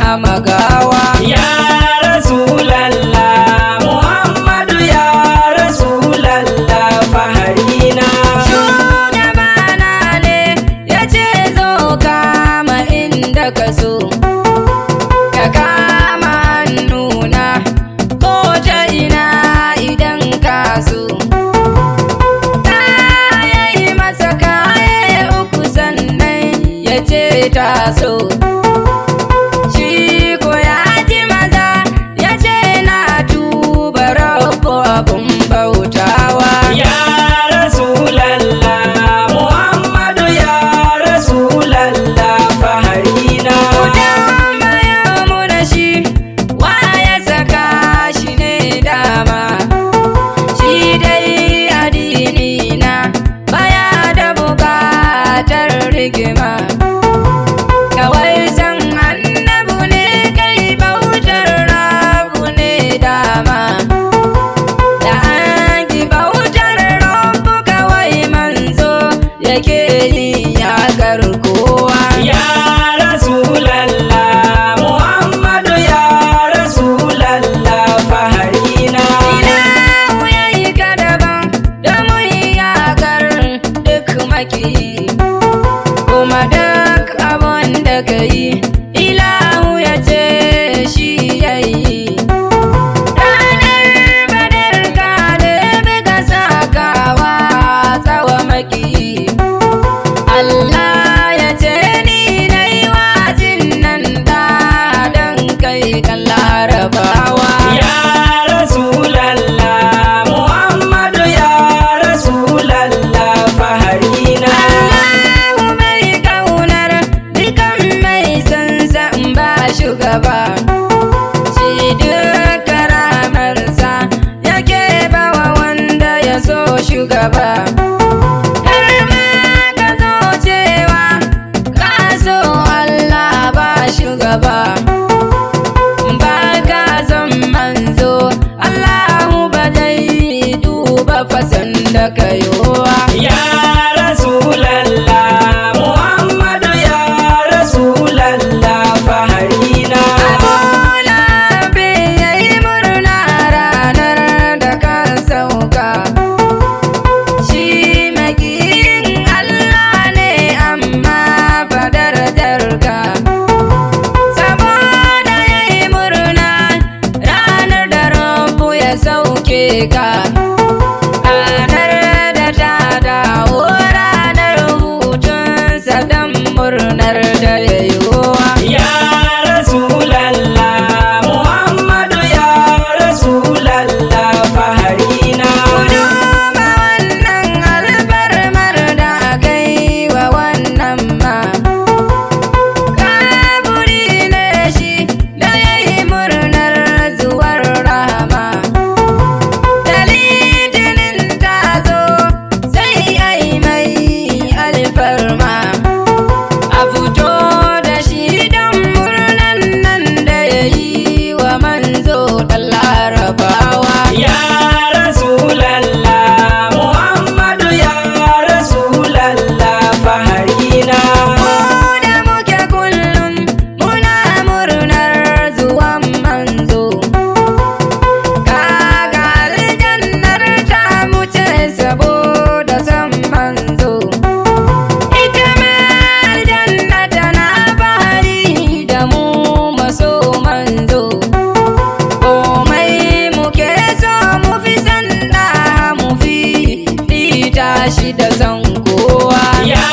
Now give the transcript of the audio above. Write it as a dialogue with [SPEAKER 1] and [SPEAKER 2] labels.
[SPEAKER 1] kama gawa.
[SPEAKER 2] Ya Rasulallah Muhammadu ya Rasulallah Faharina.
[SPEAKER 1] Shugabana ne ya ce zo kama inda ka so, ka kama hannuna ko ta ina idan ka so. Ya yi masa kaye uku sannan ya ce taso. Shi ko ya ji maza ya ce na tuba rabbo abun bautawa.
[SPEAKER 2] Ya Rasulallah Muhammadu ya Rasulallah Faharina.
[SPEAKER 1] Ku tambaya muna shi wa ya saka shi ne dama. Shi dai addini na baya da bukatar rigima. Kawai san annabu ne kai bautar rabu ne dama. Da an ki bautar rabu kawai manzo yake yin yakar kowa.
[SPEAKER 2] Ya Rasulallah Muhammadu ya Rasulallah Faharina.
[SPEAKER 1] Ilahu ya yi ka daban domin yakar duk maki, kuma duk abin da ka yi ilahu ya ce shi ya yi. Ranar badar ka nemi ka sakawa tsawa maki, Allah ya ce ni na yi wajin nan da don kai kan larabawa.
[SPEAKER 2] Ya Rasulallah Muhammadu ya Rasulallah Faharina.
[SPEAKER 1] Allahu mai kaunar dukan mai sansa in ba shugaba. Shi duk ramarsa yake bawa wanda ya so shugaba. Kar ma ka zo cewa ka so Allah ba shugaba. Ba ka son manzo Allahu ba zai duba fasan da kayowa.
[SPEAKER 2] Ya Rasulallah Muhammadu ya Rasulallah Faharina.
[SPEAKER 1] Abu Labi ya yi murna ranar da ka sauka. Shi makiyin Allah ne amma fadar darka. Saboda ya yi murna ranar da Rabbu ya sauke ka. Ranar da ta dawo ranar hutunsa don murnar da ya yi wa.
[SPEAKER 2] Ya Rasulallah Muhammadu ya Rasulallah Faharina.
[SPEAKER 1] Duba wannan alfarmar da aka yi wa wannan ma. Kaburi ne shi da ya yi murnar zuwar rahama. Da litinin ta zo sai ya yi mai alfarma. A fito da shi don murnan nan da ya yi wa manzo ɗan larabawa.
[SPEAKER 2] Ya Rasulallah Muhammadu ya Rasulallah Faharina.
[SPEAKER 1] Mu da muke kullum muna murnar zuwan manzo. Kaga aljannar ta mu ce saboda san manzo. Ita ma aljanna tana fahari da mu maso manzo. Komai muke so mu fi sanda mu fi fita shi da san kowa.
[SPEAKER 2] Ya